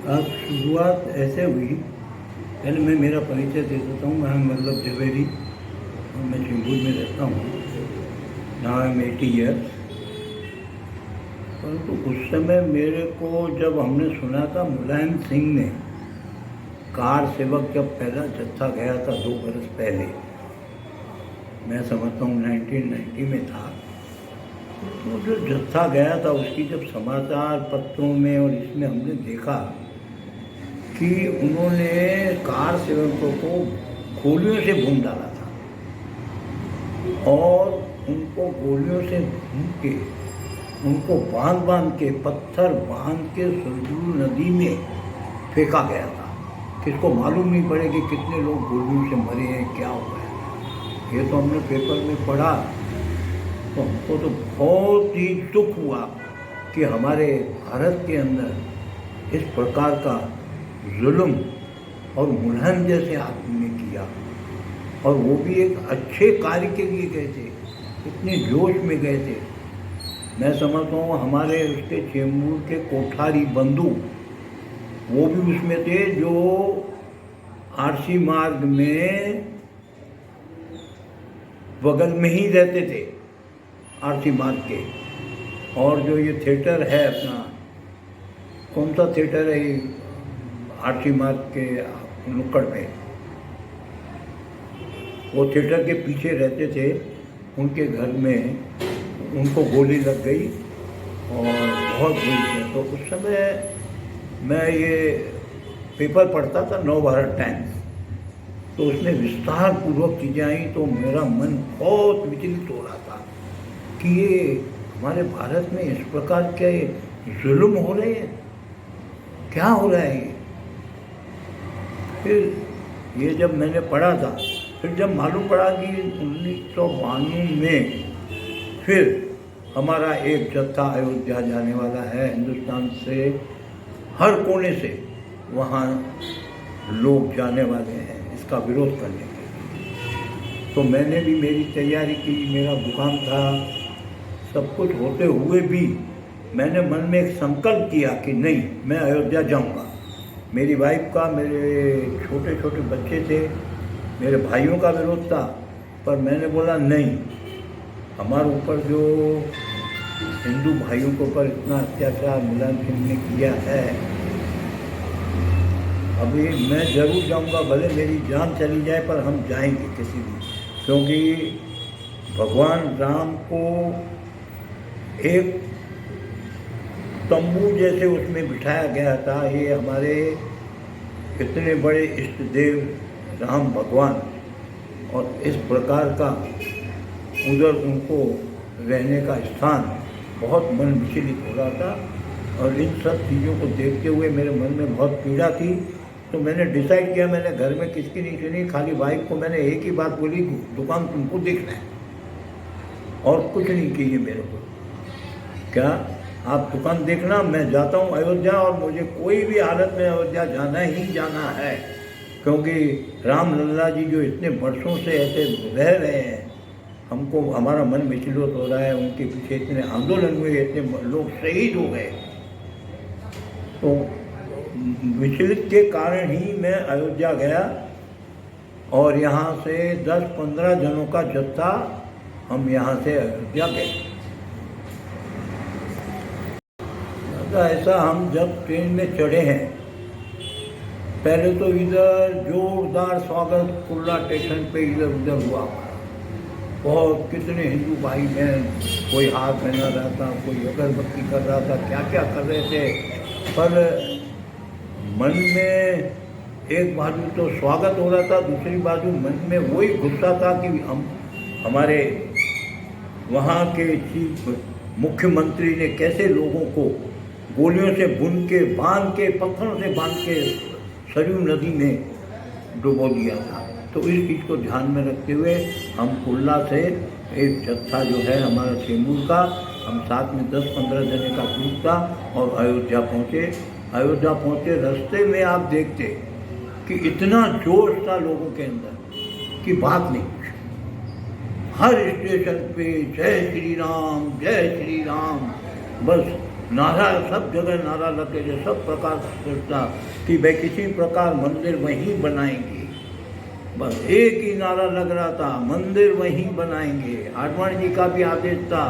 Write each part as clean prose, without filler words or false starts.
अब शुरुआत ऐसे हुई। पहले मैं मेरा परिचय दे देता हूँ। मैं मतलब जवेरी और मैं चिंबूर में रहता हूँ। Now I am 80 years. परंतु उस समय मेरे को जब हमने सुना था मुलायम सिंह ने कार सेवक जब पहला जत्था गया था 2 बरस पहले, मैं समझता हूँ 1990 में था। तो जो जत्था गया था उसकी जब समाचार पत्रों में और इसमें हमने देखा कि उन्होंने कार सेवकों को गोलियों से भून डाला था और उनको गोलियों से भून के उनको बांध बांध के पत्थर बांध के सरजू नदी में फेंका गया था। किसको मालूम नहीं पड़े कि कितने लोग गोलियों से मरे हैं, क्या हुआ है। ये तो हमने पेपर में पढ़ा, तो हमको तो बहुत ही दुख हुआ कि हमारे भारत के अंदर इस प्रकार का जुल्म और मुलायम जैसे आदमी ने किया, और वो भी एक अच्छे कार्य के लिए गए थे, इतने जोश में गए थे। मैं समझता हूँ हमारे उसके चेंबूर के कोठारी बंधु वो भी उसमें थे, जो आरसी मार्ग में बगल में ही रहते थे, आरसी मार्ग के। और जो ये थिएटर है अपना, कौन सा थिएटर है ये आरसी मार्ग के नुक्कड़ पे, वो थिएटर के पीछे रहते थे। उनके घर में उनको गोली लग गई और बहुत बुरी थी। तो उस समय मैं ये पेपर पढ़ता था, नवभारत टाइम्स, तो उसमें विस्तार पूर्वक चीज़ें आई। तो मेरा मन बहुत विचलित हो रहा था कि ये हमारे भारत में इस प्रकार के जुल्म हो रहे हैं, क्या हो रहा है ये। फिर ये जब मैंने पढ़ा था, फिर जब मालूम पड़ा कि 1992 में फिर हमारा एक जत्था अयोध्या जाने वाला है, हिंदुस्तान से हर कोने से वहाँ लोग जाने वाले हैं इसका विरोध करने के लिए। तो मैंने भी मेरी तैयारी की, मेरा दुकान था, सब कुछ होते हुए भी मैंने मन में एक संकल्प किया कि नहीं, मैं अयोध्या जाऊँगा। मेरी वाइफ का, मेरे छोटे छोटे बच्चे थे, मेरे भाइयों का विरोध था, पर मैंने बोला नहीं, हमारे ऊपर जो हिंदू भाइयों के ऊपर इतना अत्याचार मुलायम सिंह ने किया है, अभी मैं ज़रूर जाऊंगा, भले मेरी जान चली जाए, पर हम जाएंगे किसी भी। क्योंकि भगवान राम को एक तंबू जैसे उसमें बिठाया गया था। ये हमारे इतने बड़े इष्ट देव राम भगवान, और इस प्रकार का उधर उनको रहने का स्थान, बहुत मन विचलित हो रहा था। और इन सब चीज़ों को देखते हुए मेरे मन में बहुत पीड़ा थी। तो मैंने डिसाइड किया, मैंने घर में किसकी नहीं सुनी, खाली वाइफ को मैंने एक ही बात बोली, दुकान तुमको देखना है, और कुछ नहीं चाहिए मेरे को। क्या आप दुकान देखना, मैं जाता हूँ अयोध्या, और मुझे कोई भी हालत में अयोध्या जाना ही जाना है। क्योंकि राम लल्ला जी जो इतने वर्षों से ऐसे रह रहे हैं, हमको हमारा मन विचलित हो रहा है। उनके पीछे इतने आंदोलन हुए, इतने लोग शहीद हो गए, तो विचलित के कारण ही मैं अयोध्या गया। और यहाँ से 10-15 जनों का जत्था हम यहाँ से अयोध्या गए। ऐसा हम जब ट्रेन में चढ़े हैं, पहले तो इधर जोरदार स्वागत कुर्ला स्टेशन पे इधर उधर हुआ। बहुत कितने हिंदू भाई बहन, कोई हाथ पहना रहा था, कोई अगरबत्ती कर रहा था, क्या क्या कर रहे थे। पर मन में एक बाजू तो स्वागत हो रहा था, दूसरी बाजू मन में वही गुस्सा था कि हम, हमारे वहाँ के चीफ मुख्यमंत्री ने कैसे लोगों को गोलियों से भून के, बांध के, पत्थरों से बांध के सरयू नदी में डुबो दिया था। तो इस चीज़ को ध्यान में रखते हुए हम कुर्ला से एक जत्था जो है हमारा चेंबूर का, हम साथ में 10-15 जने का ग्रुप था, और अयोध्या पहुँचे। अयोध्या पहुँचे, रास्ते में आप देखते कि इतना जोश था लोगों के अंदर कि बात नहीं। हर स्टेशन पे जय श्री राम, जय श्री राम, बस नारा, सब जगह नारा लगे थे, सब प्रकार सोचता कि भाई किसी प्रकार मंदिर वहीं बनाएंगे। बस एक ही नारा लग रहा था, मंदिर वहीं बनाएंगे। आडवाणी जी का भी आदेश था,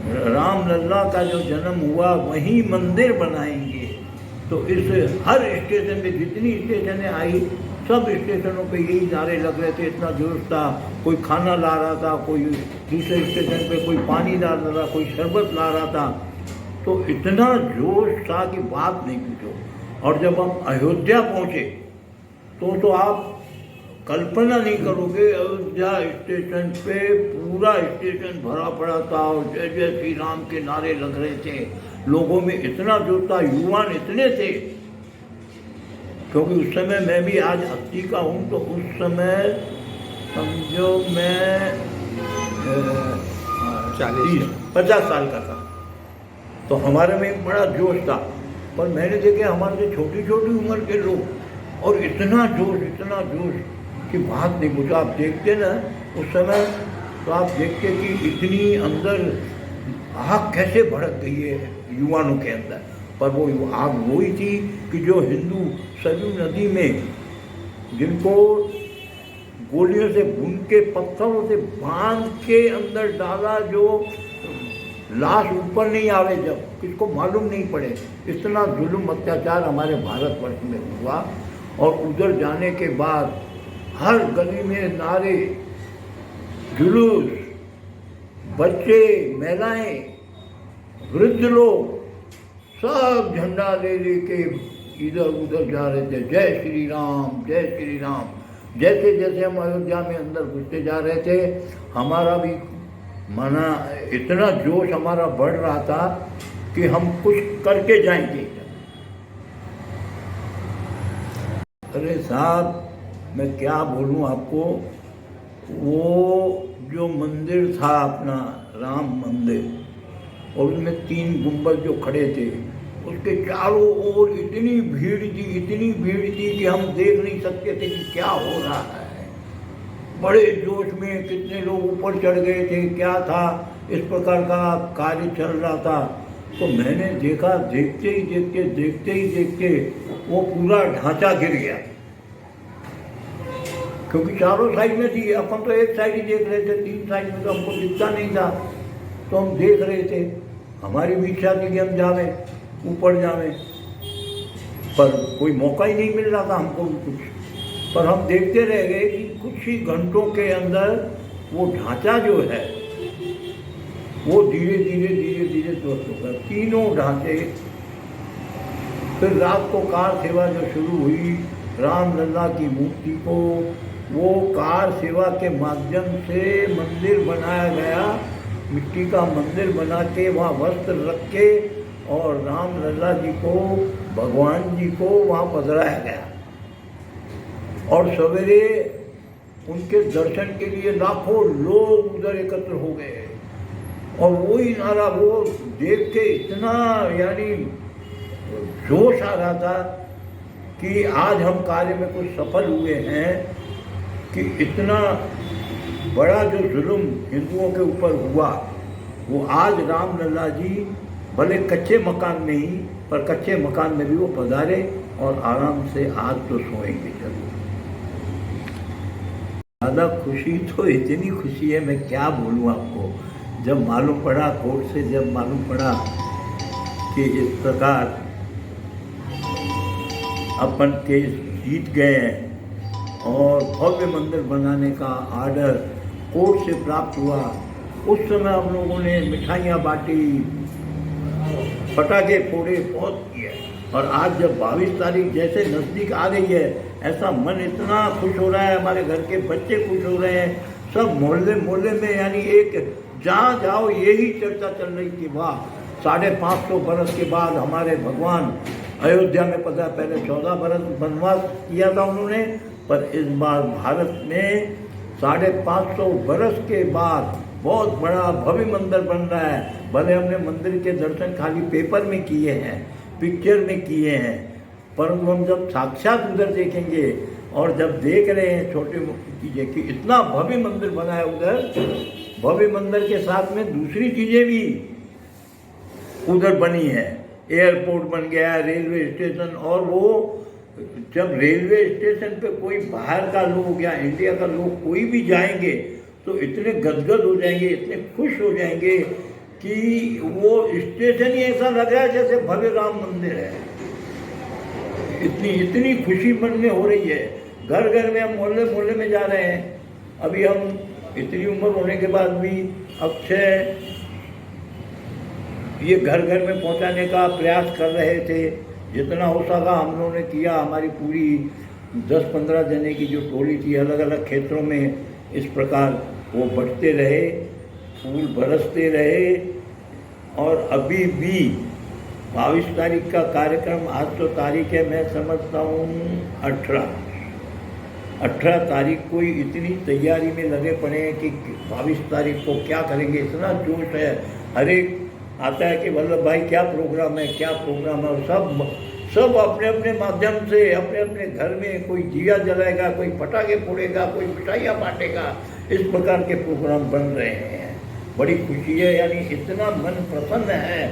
राम लल्ला का जो जन्म हुआ वहीं मंदिर बनाएंगे। तो इस हर स्टेशन पे जितनी स्टेशनें आई, सब स्टेशनों पे यही नारे लग रहे थे। इतना जोश था, कोई खाना ला रहा था, कोई दूसरे स्टेशन पे कोई पानी ला रहा था, कोई शरबत ला रहा था। तो इतना जोश था कि बात नहीं पूछो। और जब हम अयोध्या पहुँचे तो आप कल्पना नहीं करोगे, अयोध्या स्टेशन पे पूरा स्टेशन भरा पड़ा था और जय जय श्री राम के नारे लग रहे थे। लोगों में इतना जोश था, युवान इतने थे, क्योंकि उस समय मैं भी आज 80 का हूँ, तो उस समय समझो मैं 50 साल का था। तो हमारे में एक बड़ा जोश था। पर मैंने देखे हमारे से छोटी छोटी उम्र के लोग, और इतना जोश कि बात नहीं पूछो। आप देखते ना उस समय, तो आप देखते कि इतनी अंदर आग कैसे भड़क गई है युवाओं के अंदर। पर वो आग वही थी कि जो हिंदू सरयू नदी में, जिनको गोलियों से भून के, पत्थरों से बांध के अंदर डाला, जो लाश ऊपर नहीं आवे, जब किसको मालूम नहीं पड़े, इतना जुल्म अत्याचार हमारे भारतवर्ष में हुआ। और उधर जाने के बाद हर गली में नारे, जुलूस, बच्चे, महिलाएं, वृद्ध लोग सब झंडा ले लेके इधर उधर जा रहे थे, जय श्री राम, जय श्री राम। जैसे जैसे हम अयोध्या में अंदर घुसते जा रहे थे, हमारा भी माना इतना जोश हमारा बढ़ रहा था कि हम कुछ करके जाएंगे। अरे साहब, मैं क्या बोलूं आपको, वो जो मंदिर था अपना राम मंदिर, और उसमें 3 गुंबद जो खड़े थे, उसके चारों ओर इतनी भीड़ थी कि हम देख नहीं सकते थे कि क्या हो रहा है। बड़े जोश में कितने लोग ऊपर चढ़ गए थे, क्या था, इस प्रकार का कार्य चल रहा था। तो मैंने देखा, देखते ही वो पूरा ढांचा गिर गया, क्योंकि चारों साइड में थी। अपन तो एक साइड ही देख रहे थे, 3 साइड में तो हमको दिखता नहीं था। तो हम देख रहे थे, हमारी भी इच्छा थी कि हम जावें, ऊपर जावें, पर कोई मौका ही नहीं मिल रहा था हमको भी कुछ। पर हम देखते रह गए कि कुछ ही घंटों के अंदर वो ढांचा जो है वो धीरे धीरे ध्वस्त होगा, तीनों ढांचे। फिर रात को कार सेवा जो शुरू हुई, राम लल्ला की मूर्ति को वो कार सेवा के माध्यम से मंदिर बनाया गया। मिट्टी का मंदिर बना के वहाँ वस्त्र रख के और राम लल्ला जी को, भगवान जी को वहाँ पधराया गया। और सवेरे उनके दर्शन के लिए लाखों लोग उधर एकत्र हो गए। और वही नारा वो देख के इतना यानी जोश आ रहा था कि आज हम कार्य में कुछ सफल हुए हैं, कि इतना बड़ा जो जुल्म हिंदुओं के ऊपर हुआ, वो आज राम लल्ला जी भले कच्चे मकान में ही, पर कच्चे मकान में भी वो पधारे और आराम से आज तो सोएंगे जरूर। ज़्यादा खुशी तो इतनी खुशी है, मैं क्या बोलूँ आपको। जब मालूम पड़ा, कोर्ट से जब मालूम पड़ा कि इस प्रकार अपन केस जीत गए हैं और भव्य मंदिर बनाने का आर्डर कोर्ट से प्राप्त हुआ, उस समय हम लोगों ने मिठाइयाँ बांटी, पटाखे फोड़े, बहुत किया। और आज जब 22 तारीख जैसे नज़दीक आ गई है, ऐसा मन इतना खुश हो रहा है, हमारे घर के बच्चे खुश हो रहे हैं, सब मोहल्ले में, यानी एक जहाँ जाओ यही चर्चा चल रही थी। वाह, 550 बरस के बाद हमारे भगवान अयोध्या में पता, पहले 14 बरस वनवास किया था उन्होंने, पर इस बार भारत में 550 बरस के बाद बहुत बड़ा भव्य मंदिर बन रहा है। भले हमने मंदिर के दर्शन खाली पेपर में किए हैं, पिक्चर में किए हैं, परंतु हम जब साक्षात उधर देखेंगे और जब देख रहे हैं छोटे मोटी चीज़ें कि इतना भव्य मंदिर बना है उधर, भव्य मंदिर के साथ में दूसरी चीज़ें भी, उधर बनी है, एयरपोर्ट बन गया है, रेलवे स्टेशन। और वो जब रेलवे स्टेशन पे कोई बाहर का लोग या इंडिया का लोग कोई भी जाएंगे तो इतने गदगद हो जाएंगे, इतने खुश हो जाएंगे कि वो स्टेशन ही ऐसा लग रहा है जैसे भव्य राम मंदिर है। इतनी खुशी मन में हो रही है। घर घर में हम मोहल्ले मोहल्ले में जा रहे हैं। अभी हम इतनी उम्र होने के बाद भी अक्षय ये घर घर में पहुंचाने का प्रयास कर रहे थे। जितना हो सका हम लोगों ने किया। हमारी पूरी 10-15 जने की जो टोली थी, अलग अलग क्षेत्रों में इस प्रकार वो बढ़ते रहे, फूल बरसते रहे। और अभी भी 22 तारीख का कार्यक्रम, आज तो तारीख है मैं समझता हूँ 18 तारीख को ही इतनी तैयारी में लगे पड़े हैं कि 22 तारीख को क्या करेंगे। इतना जोश है, हर एक आता है कि वल्लभ भाई क्या प्रोग्राम है, क्या प्रोग्राम है। और सब अपने अपने माध्यम से अपने अपने घर में कोई दिया जलाएगा, कोई पटाखे फोड़ेगा, कोई मिठाइयाँ बांटेगा। इस प्रकार के प्रोग्राम बन रहे हैं। बड़ी खुशी है, यानी इतना मन प्रसन्न है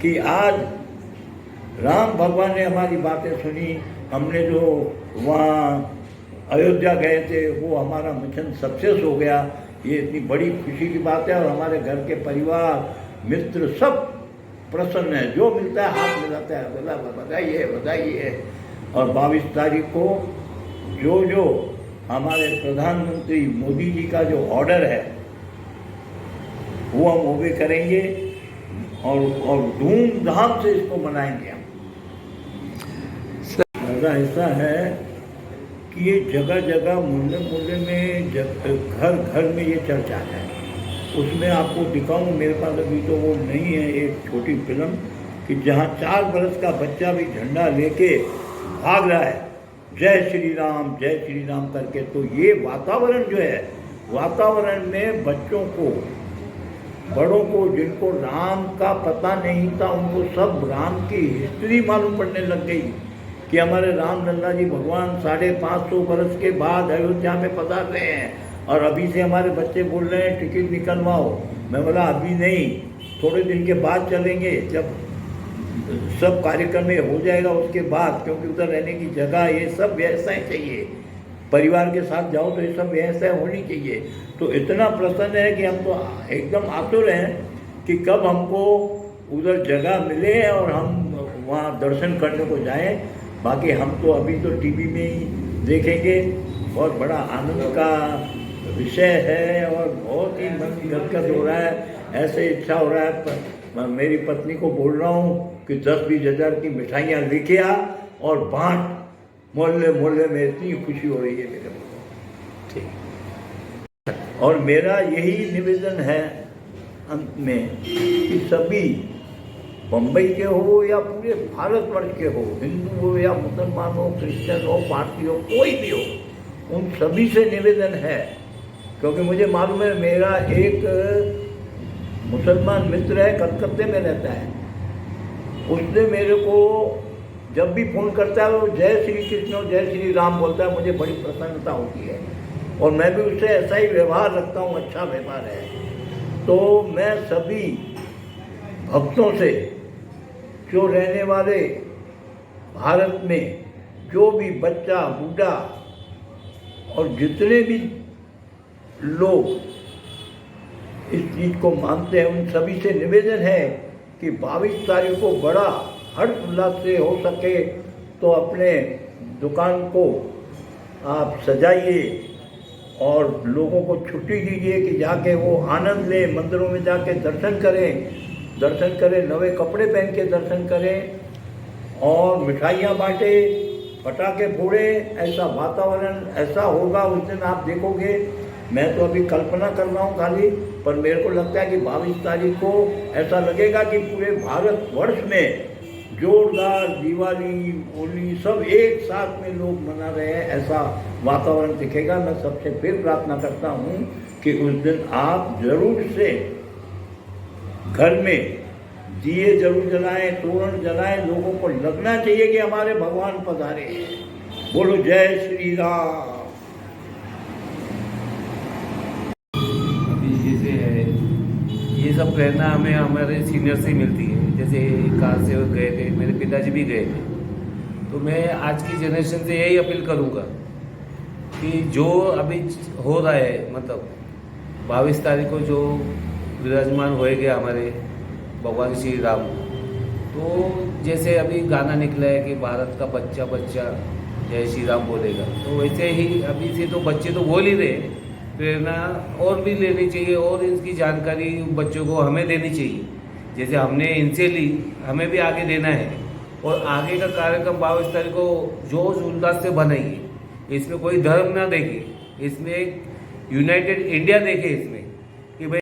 कि आज राम भगवान ने हमारी बातें सुनी। हमने जो वहाँ अयोध्या गए थे वो हमारा मिशन सक्सेस हो गया। ये इतनी बड़ी खुशी की बात है। और हमारे घर के परिवार मित्र सब प्रसन्न है, जो मिलता है हाथ मिलाता है, बोला बधाई है बधाई है। और 22 तारीख को जो हमारे प्रधानमंत्री मोदी जी का जो ऑर्डर है वो हम ओबे करेंगे और धूमधाम से इसको मनाएंगे हम। ऐसा है कि ये जगह जगह मोहल्ले मोहल्ले में घर घर में ये चर्चा है। उसमें आपको दिखाऊं, मेरे पास अभी तो वो नहीं है, एक छोटी फिल्म कि जहाँ 4 बरस का बच्चा भी झंडा लेके भाग रहा है, जय श्री राम करके। तो ये वातावरण जो है, वातावरण में बच्चों को, बड़ों को, जिनको राम का पता नहीं था, उनको सब राम की हिस्ट्री मालूम पड़ने लग गई कि हमारे राम लल्ला जी भगवान 550 बरस के बाद अयोध्या में पधार रहे हैं। और अभी से हमारे बच्चे बोल रहे हैं टिकट निकलवाओ। मैं बोला अभी नहीं, थोड़े दिन के बाद चलेंगे, जब सब कार्यक्रम में हो जाएगा उसके बाद, क्योंकि उधर रहने की जगह, ये सब व्यवस्थाएं चाहिए। परिवार के साथ जाओ तो ये सब व्यवस्थाएं होनी चाहिए। तो इतना प्रसन्न है कि हम तो एकदम आतुर हैं कि कब हमको उधर जगह मिले और हम वहाँ दर्शन करने को जाएं। बाकी हम तो अभी तो टीवी में ही देखेंगे। बहुत बड़ा आनंद का विषय है और बहुत ही मन गदगद हो रहा है। ऐसे इच्छा हो रहा है, मेरी पत्नी को बोल रहा हूँ कि 10-20 हज़ार की मिठाइयाँ लेके आ और बांट। मोहल्ले मोहल्ले में इतनी खुशी हो रही है मेरे को। ठीक। और मेरा यही निवेदन है अंत में कि सभी बम्बई के हो या पूरे भारतवर्ष के हो, हिंदू हो या मुसलमान हो, क्रिश्चियन हो, पारसी हो, कोई भी हो, उन सभी से निवेदन है। क्योंकि मुझे मालूम है, मेरा एक मुसलमान मित्र है, कलकत्ते में रहता है। उसने मेरे को जब भी फ़ोन करता है वो जय श्री कृष्ण और जय श्री राम बोलता है, मुझे बड़ी प्रसन्नता होती है। और मैं भी उससे ऐसा ही व्यवहार रखता हूँ, अच्छा व्यवहार है। तो मैं सभी भक्तों से, जो रहने वाले भारत में, जो भी बच्चा, बूढ़ा और जितने भी लोग इस चीज़ को मानते हैं, उन सभी से निवेदन है कि 22 तारीख को बड़ा हर्ष उल्लास से हो सके तो अपने दुकान को आप सजाइए और लोगों को छुट्टी दीजिए कि जाके वो आनंद लें, मंदिरों में जाके दर्शन करें, नए कपड़े पहन के दर्शन करें और मिठाइयाँ बांटे, पटाखे फोड़े। ऐसा वातावरण ऐसा होगा उस दिन, आप देखोगे। मैं तो अभी कल्पना कर रहा हूँ खाली, पर मेरे को लगता है कि 22 तारीख को ऐसा लगेगा कि पूरे भारतवर्ष में जोरदार दिवाली, होली सब एक साथ में लोग मना रहे हैं, ऐसा वातावरण दिखेगा। मैं सबसे फिर प्रार्थना करता हूँ कि उस दिन आप जरूर से घर में दिए जरूर जलाएं, तोरण जलाएं। लोगों को लगना चाहिए कि हमारे भगवान पधारे हैं। बोलो जय श्री राम। अभी जैसे है, ये सब प्रेरणा हमें हमारे सीनियर से ही मिलती है। जैसे कार से गए थे, मेरे पिताजी भी गए थे। तो मैं आज की जनरेशन से यही अपील करूँगा कि जो अभी हो रहा है, मतलब 22 तारीख को जो विराजमान होएगा हमारे भगवान श्री राम, तो जैसे अभी गाना निकला है कि भारत का बच्चा बच्चा जय श्री राम बोलेगा, तो वैसे ही अभी से तो बच्चे तो बोल ही रहे हैं। प्रेरणा और भी लेनी चाहिए और इसकी जानकारी बच्चों को हमें देनी चाहिए। जैसे हमने इनसे ली, हमें भी आगे देना है। और आगे का कार्यक्रम 22 तारीख को जोश उल्लास से बनाइए। इसमें कोई धर्म ना देखे, इसमें एक यूनाइटेड इंडिया देखे इसमें कि भाई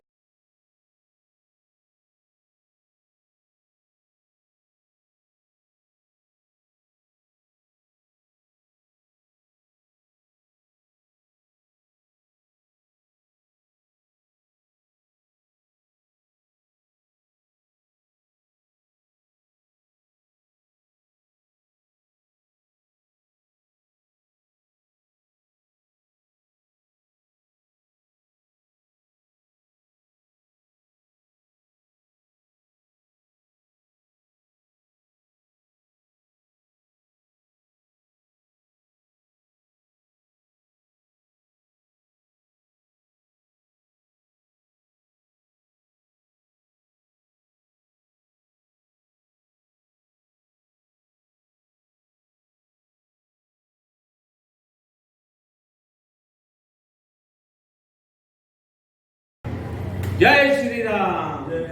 जय श्री राम, जय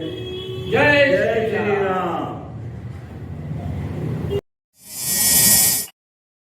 जय श्री श्री राम। राम।